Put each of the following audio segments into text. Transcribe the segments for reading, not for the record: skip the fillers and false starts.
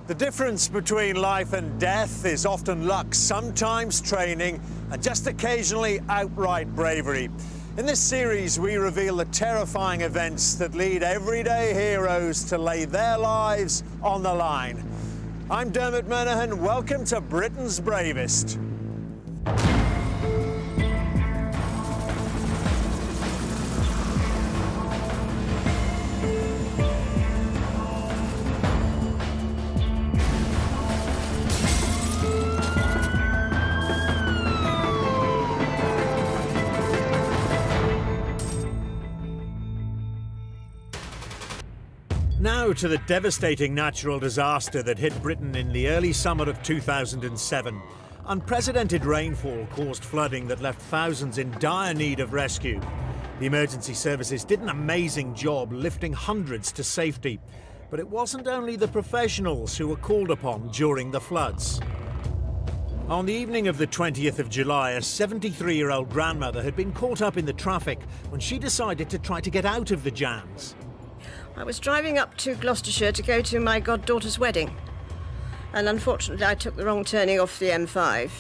The difference between life and death is often luck, sometimes training, and just occasionally outright bravery. In this series, we reveal the terrifying events that lead everyday heroes to lay their lives on the line. I'm Dermot Menahan. Welcome to Britain's Bravest. Now to the devastating natural disaster that hit Britain in the early summer of 2007. Unprecedented rainfall caused flooding that left thousands in dire need of rescue. The emergency services did an amazing job lifting hundreds to safety. But it wasn't only the professionals who were called upon during the floods. On the evening of the 20th of July, a 73-year-old grandmother had been caught up in the traffic when she decided to try to get out of the jams. I was driving up to Gloucestershire to go to my goddaughter's wedding, and unfortunately I took the wrong turning off the M5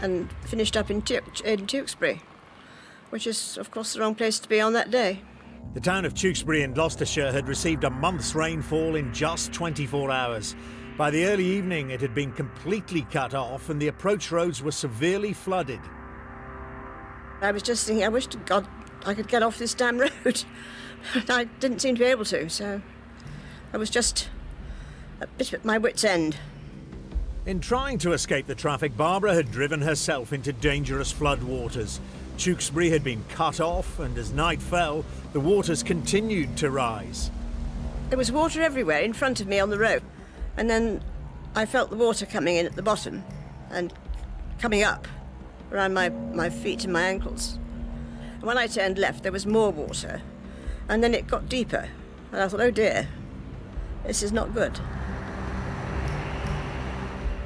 and finished up in Tewkesbury, which is, of course, the wrong place to be on that day. The town of Tewkesbury in Gloucestershire had received a month's rainfall in just 24 hours. By the early evening, it had been completely cut off and the approach roads were severely flooded. I was just thinking, I wish to God I could get off this damn road. I didn't seem to be able to, so I was just a bit at my wit's end. In trying to escape the traffic, Barbara had driven herself into dangerous flood waters. Tewkesbury had been cut off, and as night fell, the waters continued to rise. There was water everywhere in front of me on the road, and then I felt the water coming in at the bottom and coming up around my feet and my ankles. And when I turned left, there was more water, and then it got deeper, and I thought, oh dear, this is not good.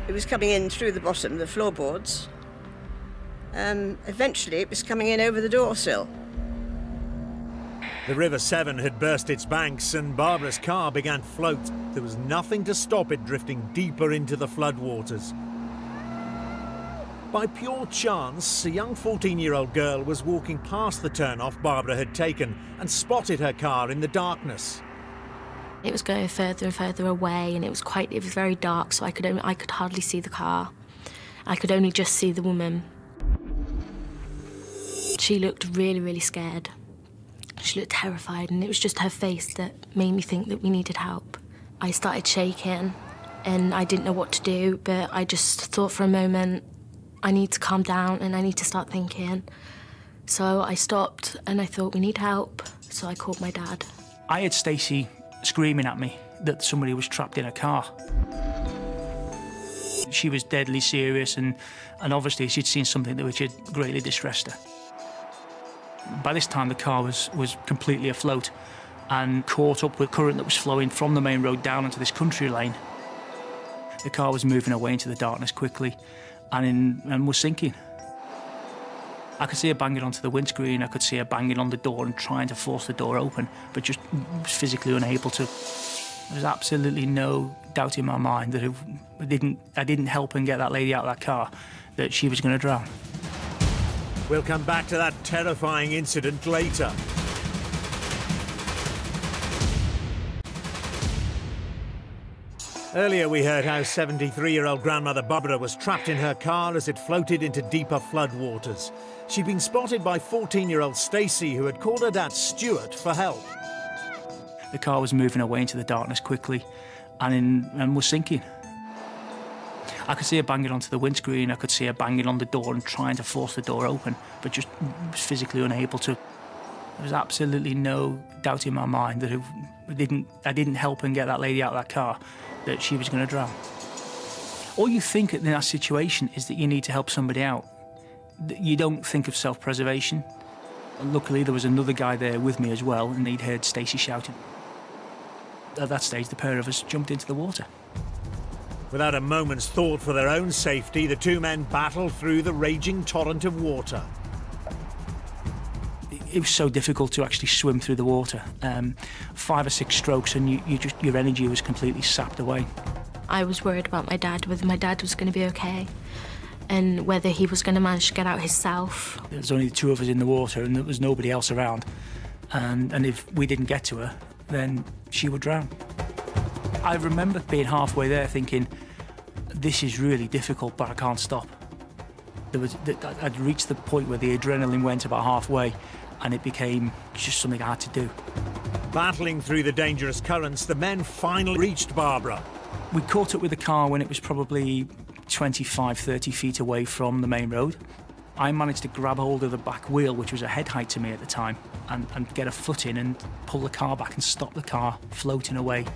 It was coming in through the bottom, the floorboards. Eventually, it was coming in over the door sill. The River Severn had burst its banks, and Barbara's car began to float. There was nothing to stop it drifting deeper into the floodwaters. By pure chance, a young 14-year-old girl was walking past the turn-off Barbara had taken and spotted her car in the darkness. It was going further and further away, and it was very dark, so I could hardly see the car. I could only just see the woman. She looked really, really scared. She looked terrified, and it was just her face that made me think that we needed help. I started shaking, and I didn't know what to do, but I just thought for a moment, I need to calm down and I need to start thinking. So I stopped and I thought, we need help. So I called my dad. I heard Stacey screaming at me that somebody was trapped in a car. She was deadly serious and obviously she'd seen something which had greatly distressed her. By this time, the car was completely afloat and caught up with current that was flowing from the main road down into this country lane. The car was moving away into the darkness quickly and was sinking. I could see her banging onto the windscreen, I could see her banging on the door and trying to force the door open, but just was physically unable to. There was absolutely no doubt in my mind that if I didn't help and get that lady out of that car, that she was going to drown. We'll come back to that terrifying incident later. Earlier we heard how 73-year-old grandmother Barbara was trapped in her car as it floated into deeper floodwaters. She'd been spotted by 14-year-old Stacey, who had called her dad Stuart for help. The car was moving away into the darkness quickly and was sinking. I could see her banging onto the windscreen, I could see her banging on the door and trying to force the door open, but just was physically unable to. There was absolutely no doubt in my mind that if I didn't help and get that lady out of that car, that she was going to drown. All you think in that situation is that you need to help somebody out. You don't think of self-preservation. Luckily, there was another guy there with me as well, and he'd heard Stacey shouting. At that stage, the pair of us jumped into the water. Without a moment's thought for their own safety, the two men battled through the raging torrent of water. It was so difficult to actually swim through the water. 5 or 6 strokes and your energy was completely sapped away. I was worried about my dad, whether my dad was going to be okay and whether he was going to manage to get out himself. There was only the 2 of us in the water and there was nobody else around. And if we didn't get to her, then she would drown. I remember being halfway there thinking, this is really difficult, but I can't stop. I'd reached the point where the adrenaline went about halfway and it became just something I had to do. Battling through the dangerous currents, the men finally reached Barbara. We caught up with the car when it was probably 25, 30 feet away from the main road. I managed to grab hold of the back wheel, which was a head height to me at the time, and get a foot in and pull the car back and stop the car floating away.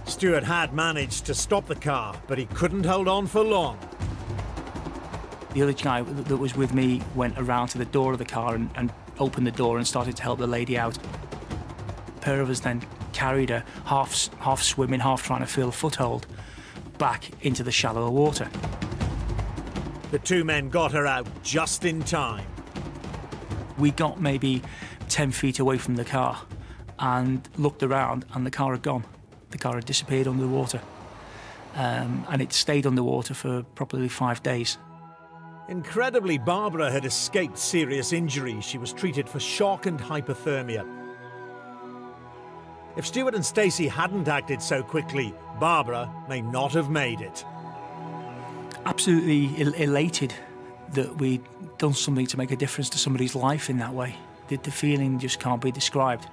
Stuart had managed to stop the car, but he couldn't hold on for long. The other guy that was with me went around to the door of the car and opened the door and started to help the lady out. A pair of us then carried her, half swimming, half trying to feel a foothold, back into the shallower water. The 2 men got her out just in time. We got maybe 10 feet away from the car and looked around and the car had gone. The car had disappeared under the water. And it stayed underwater for probably 5 days. Incredibly, Barbara had escaped serious injury. She was treated for shock and hypothermia. If Stuart and Stacey hadn't acted so quickly, Barbara may not have made it. Absolutely elated that we'd done something to make a difference to somebody's life in that way. The feeling just can't be described.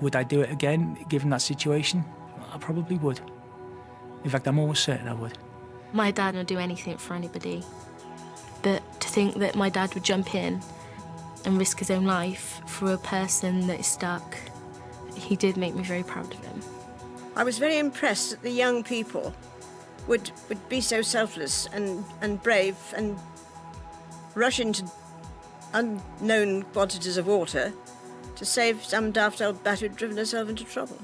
Would I do it again, given that situation? I probably would. In fact, I'm almost certain I would. My dad would do anything for anybody. But to think that my dad would jump in and risk his own life for a person that is stuck, he did make me very proud of him. I was very impressed that the young people would be so selfless and brave and rush into unknown quantities of water to save some daft old bat who'd driven herself into trouble.